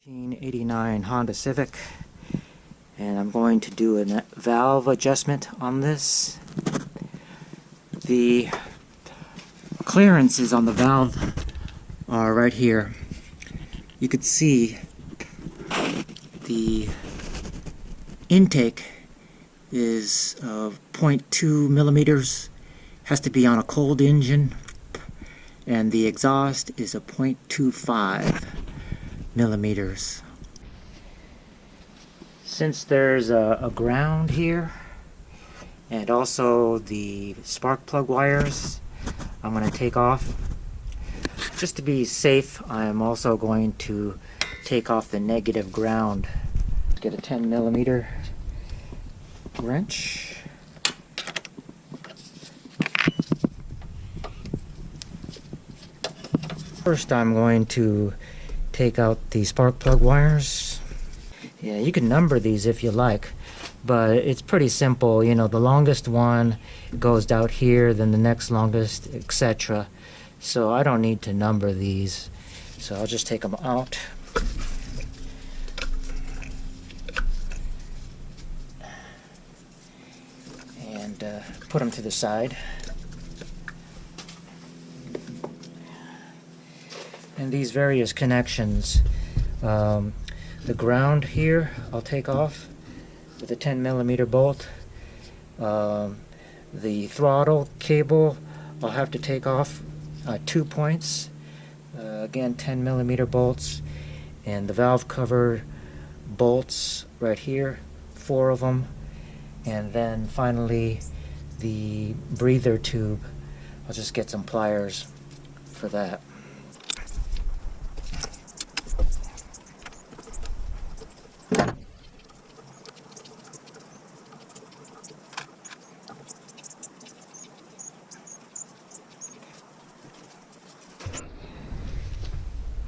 1989 Honda Civic, and I'm going to do a valve adjustment on this. The clearances on the valve are right here. You could see the intake is 0.2 millimeters, has to be on a cold engine, and the exhaust is a 0.25 millimeters. Since there's a ground here and also the spark plug wires, I'm going to take off. Just to be safe, I'm also going to take off the negative ground. Get a 10 millimeter wrench. First, I'm going to take out the spark plug wires. Yeah, you can number these if you like, but it's pretty simple. You know, the longest one goes out here, then the next longest, etc. So I don't need to number these, so I'll just take them out. And put them to the side. And these various connections, the ground here I'll take off with a 10 millimeter bolt. The throttle cable I'll have to take off 2 points, again 10 millimeter bolts, and the valve cover bolts right here, 4 of them, and then finally the breather tube. I'll just get some pliers for that.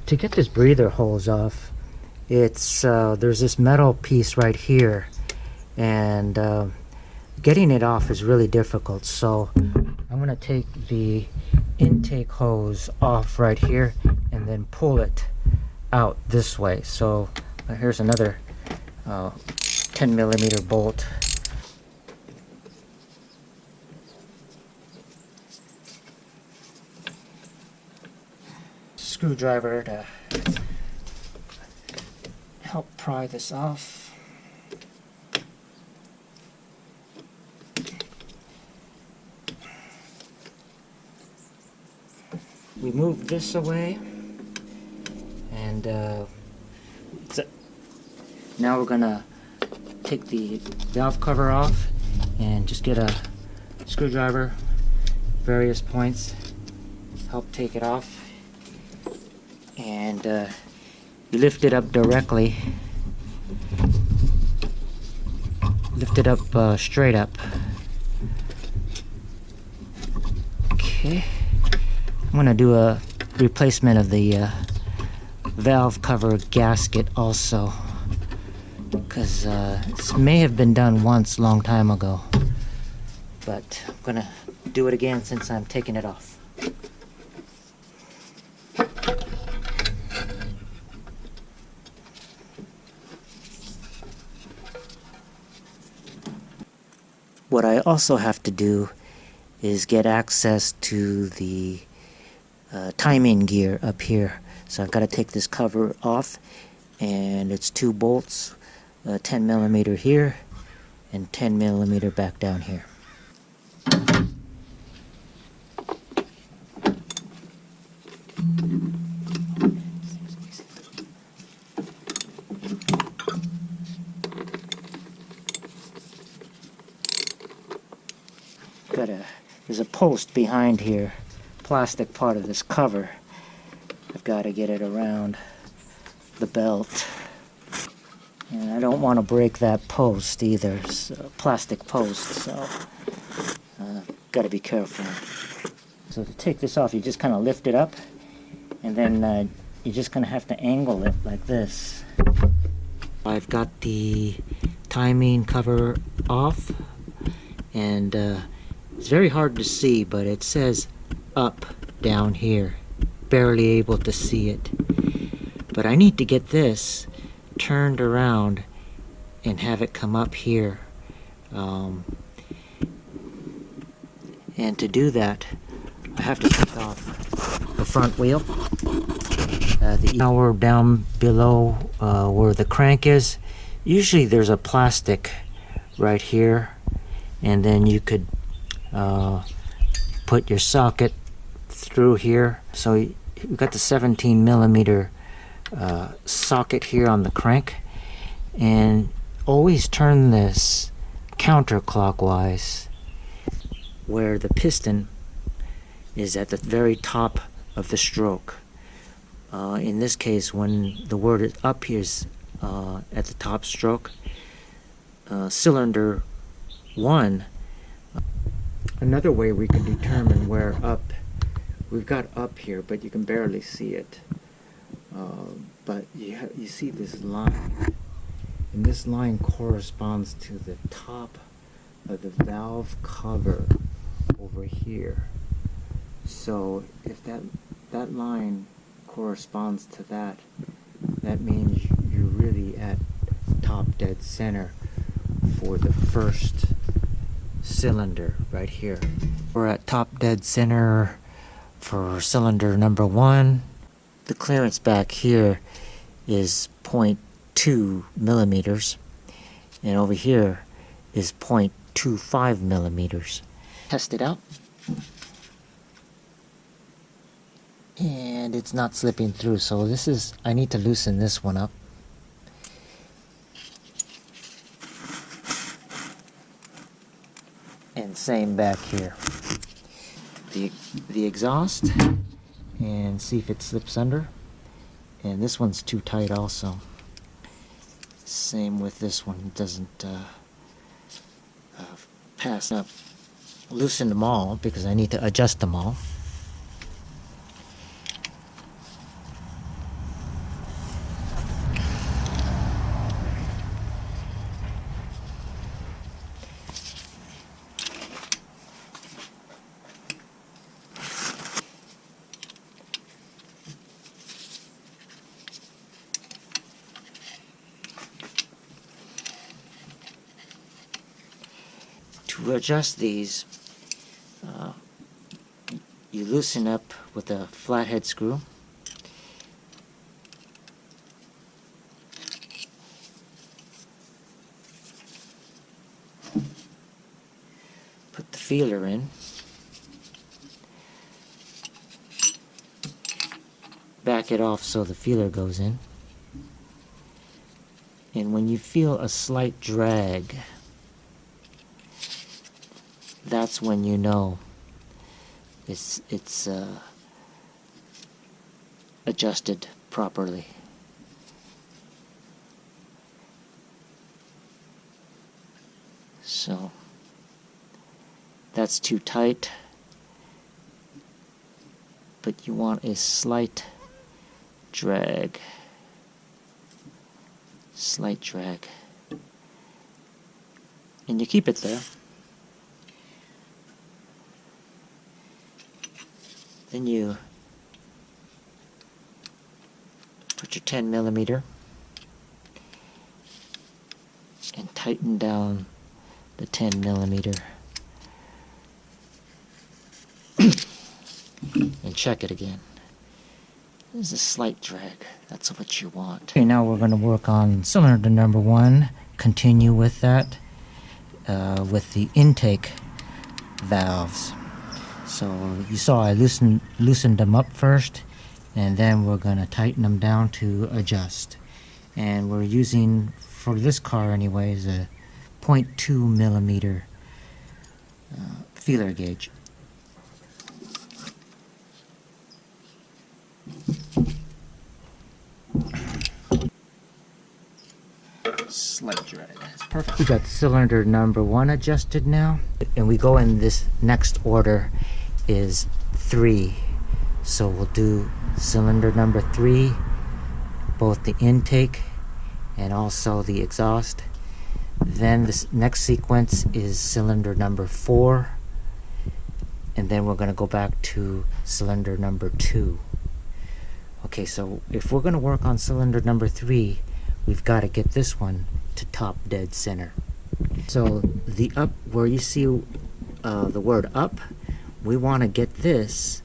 To get this breather hose off, it's there's this metal piece right here, and getting it off is really difficult. So I'm going to take the intake hose off right here and then pull it out this way. So here's another 10 millimeter bolt. Screwdriver to help pry this off. We move this away, and now we're gonna take the valve cover off and just get a screwdriver, various points, help take it off. And you lift it up directly. Lift it up straight up. Okay. I'm going to do a replacement of the valve cover gasket also, because this may have been done once long time ago, but I'm going to do it again since I'm taking it off. What I also have to do is get access to the timing gear up here. So I've got to take this cover off, and it's 2 bolts, 10 millimeter here and 10 millimeter back down here. There's a post behind here, plastic part of this cover. I've got to get it around the belt, and I don't want to break that post either. It's a plastic post, so got to be careful. So to take this off, you just kind of lift it up, and then you're just going to have to angle it like this. I've got the timing cover off, and it's very hard to see, but it says up down here. Barely able to see it. But I need to get this turned around and have it come up here. And to do that, I have to take off the front wheel. Now we're down below where the crank is. Usually there's a plastic right here, and then you could put your socket through here. So we've got the 17 millimeter socket here on the crank, and always turn this counterclockwise where the piston is at the very top of the stroke. In this case, when the word is up here is at the top stroke, cylinder 1. Another way we can determine where up, we've got up here, but you can barely see it. But you see this line, and this line corresponds to the top of the valve cover over here. So if that line corresponds to that, that means you're really at top dead center for the first cylinder right here. We're at top dead center for cylinder number 1. The clearance back here is 0.2 millimeters, and over here is 0.25 millimeters. Test it out. And it's not slipping through, so I need to loosen this one up. And same back here. The exhaust, and see if it slips under. And this one's too tight also. Same with this one, it doesn't pass up. Loosen them all because I need to adjust them all. To adjust these, you loosen up with a flathead screw. Put the feeler in. Back it off so the feeler goes in. And when you feel a slight drag, that's when you know it's adjusted properly. So that's too tight, but you want a slight drag. Slight drag. And you keep it there. Then you put your 10 millimeter and tighten down the 10 millimeter and check it again. There's a slight drag. That's what you want. Okay, now we're going to work on cylinder number 1. Continue with that with the intake valves. So you saw I loosened them up first, and then we're going to tighten them down to adjust. And we're using, for this car anyways, a 0.2 millimeter feeler gauge. Slight drag. That's perfect. We got cylinder number 1 adjusted now, and we go in this next order is 3. So we'll do cylinder number 3, both the intake and also the exhaust. Then this next sequence is cylinder number 4, and then we're going to go back to cylinder number 2. Okay, so if we're going to work on cylinder number 3, we've got to get this one to top dead center. So the up, where you see the word up, we want to get this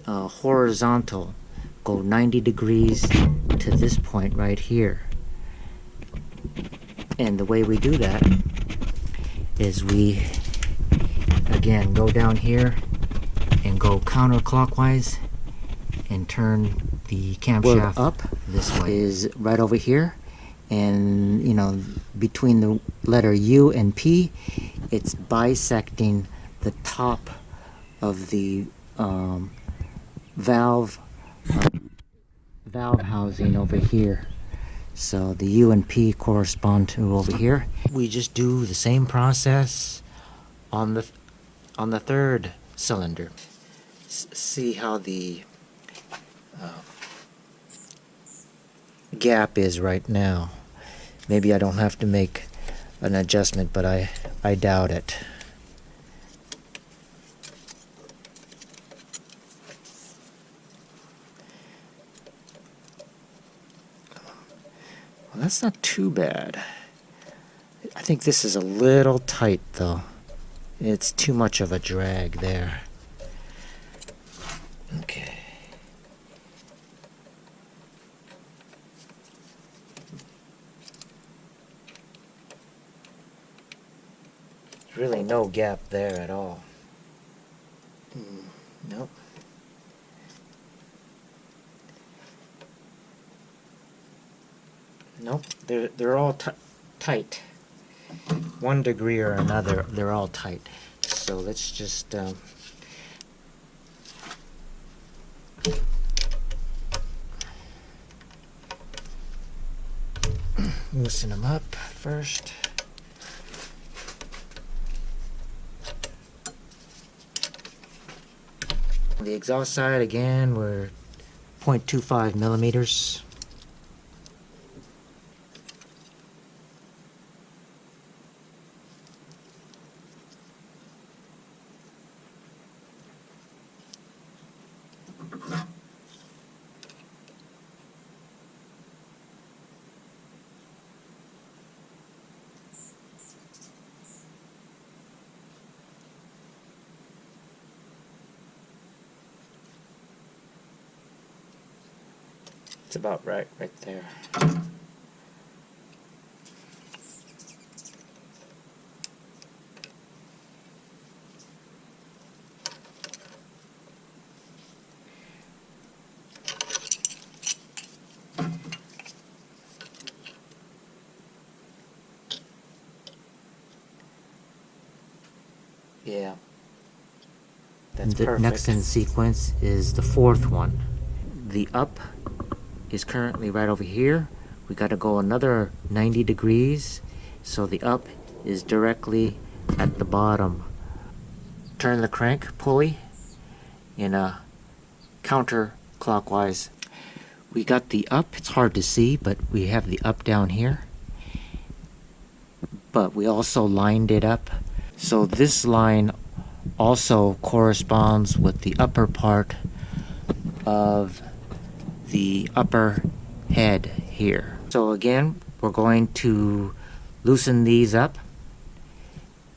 horizontal, go 90 degrees to this point right here. And the way we do that is we, again, go down here and go counterclockwise and turn the camshaft up. This way is right over here, and you know, between the letter U and P, it's bisecting the top of the valve housing over here. So the U and P correspond to over here. We just do the same process on the 3rd cylinder. See how the gap is right now. Maybe I don't have to make an adjustment, but I doubt it. Well, that's not too bad. I think this is a little tight though. It's too much of a drag there. Okay. Really no gap there at all. Nope. Nope, they're all tight. 1 degree or another, they're all tight. So let's just loosen them up first. On the exhaust side, again, we're 0.25 millimeters. It's about right there. Yeah. That's perfect. Next in sequence is the 4th one. The up is currently right over here. We got to go another 90 degrees, so the up is directly at the bottom. Turn the crank pulley in a counterclockwise. We got the up, it's hard to see, but we have the up down here, but we also lined it up, so this line also corresponds with the upper part of the upper head here. So again, we're going to loosen these up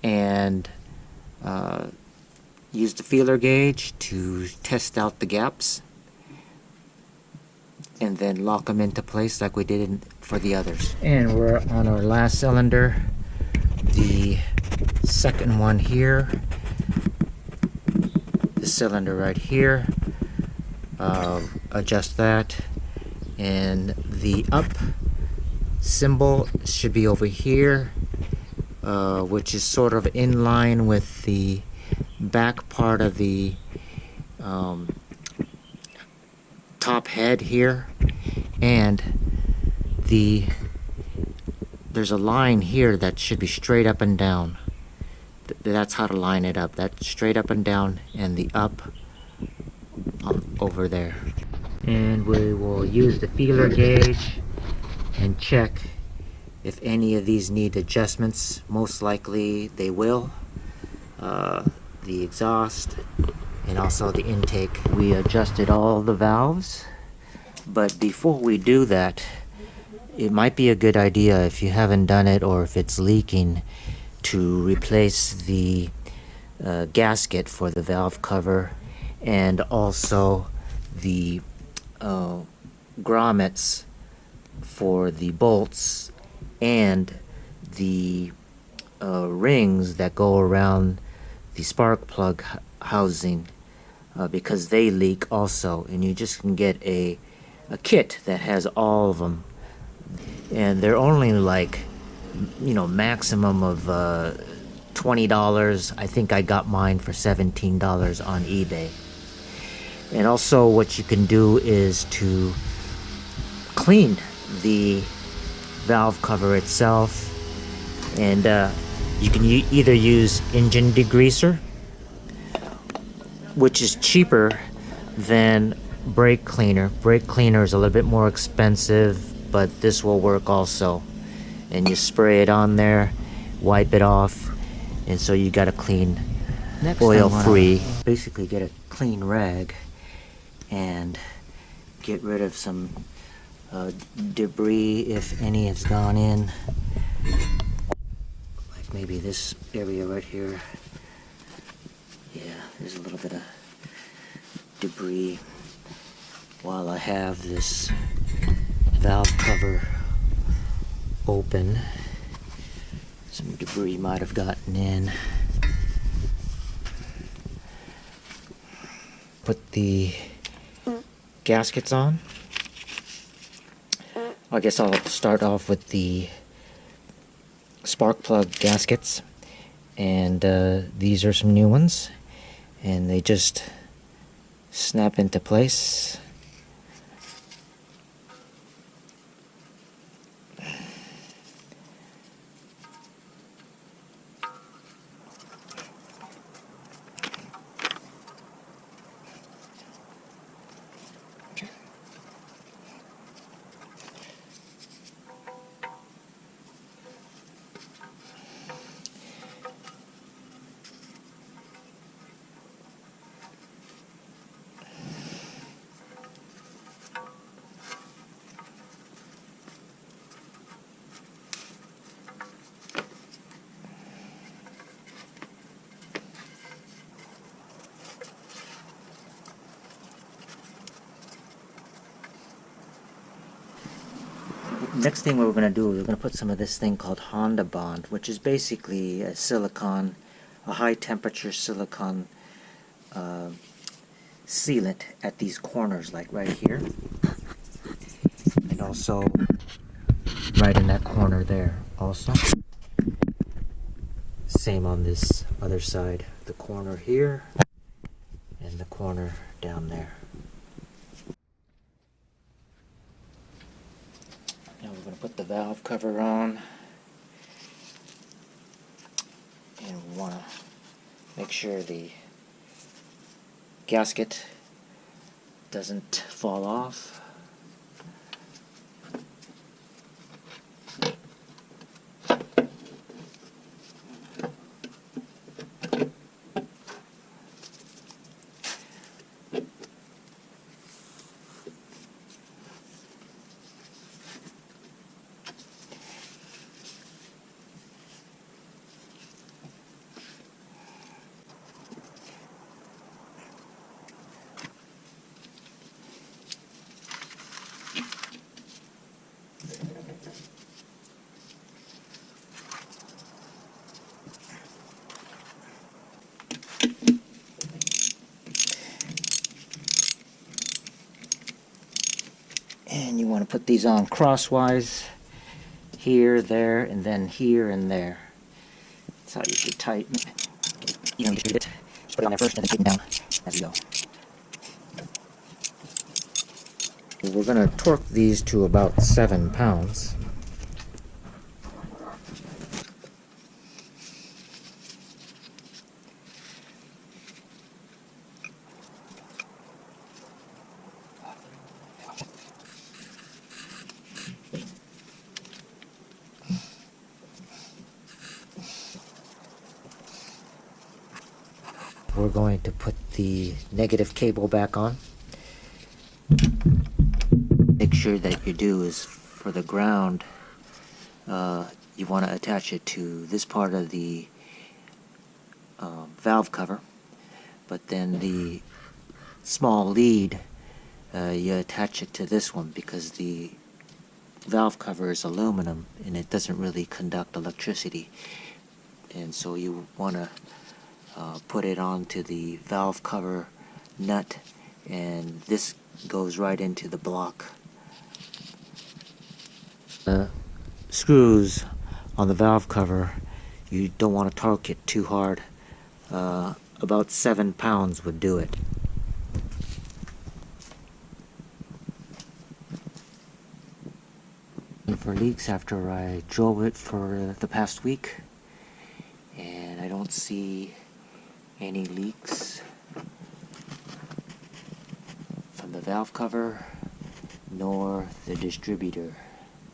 and use the feeler gauge to test out the gaps, and then lock them into place like we did for the others. And we're on our last cylinder, the 2nd one here, the cylinder right here. Adjust that, and the up symbol should be over here, which is sort of in line with the back part of the top head here, and there's a line here that should be straight up and down. That's how to line it up. That's straight up and down, and the up over there. And we will use the feeler gauge and check if any of these need adjustments. Most likely they will. The exhaust and also the intake. We adjusted all the valves But before we do that, it might be a good idea, if you haven't done it or if it's leaking, to replace the gasket for the valve cover, and also the grommets for the bolts, and the rings that go around the spark plug housing, because they leak also. And you just can get a kit that has all of them, and they're only like, you know, maximum of $20. I think I got mine for $17 on eBay. And also what you can do is to clean the valve cover itself, and you can either use engine degreaser, which is cheaper than brake cleaner. Brake cleaner is a little bit more expensive, but this will work also. And you spray it on there, wipe it off, and so you got a clean, oil-free. Basically get a clean rag and get rid of some debris, if any has gone in. Like maybe this area right here. Yeah, there's a little bit of debris. While I have this valve cover open, some debris might have gotten in. Put the gaskets on. I guess I'll start off with the spark plug gaskets, and these are some new ones, and they just snap into place. Next thing we're going to do, we're going to put some of this thing called Honda Bond, which is basically a silicone, a high temperature silicone sealant at these corners, like right here, and also right in that corner there also. Same on this other side, the corner here and the corner down there. Now we're going to put the valve cover on, and we want to make sure the gasket doesn't fall off. And you want to put these on crosswise, here, there, and then here and there. That's how you should tighten it. You don't distribute it. Just put it on there first and then tighten down as you go. We're going to torque these to about 7 pounds. We're going to put the negative cable back on. sure that you do is for the ground, you want to attach it to this part of the valve cover, but then the small lead, you attach it to this one because the valve cover is aluminum and it doesn't really conduct electricity, and so you want to put it onto the valve cover nut, and this goes right into the block. The screws on the valve cover, you don't want to torque it too hard. About 7 pounds would do it. And for leaks, after I drove it for the past week, and I don't see any leaks from the valve cover nor the distributor.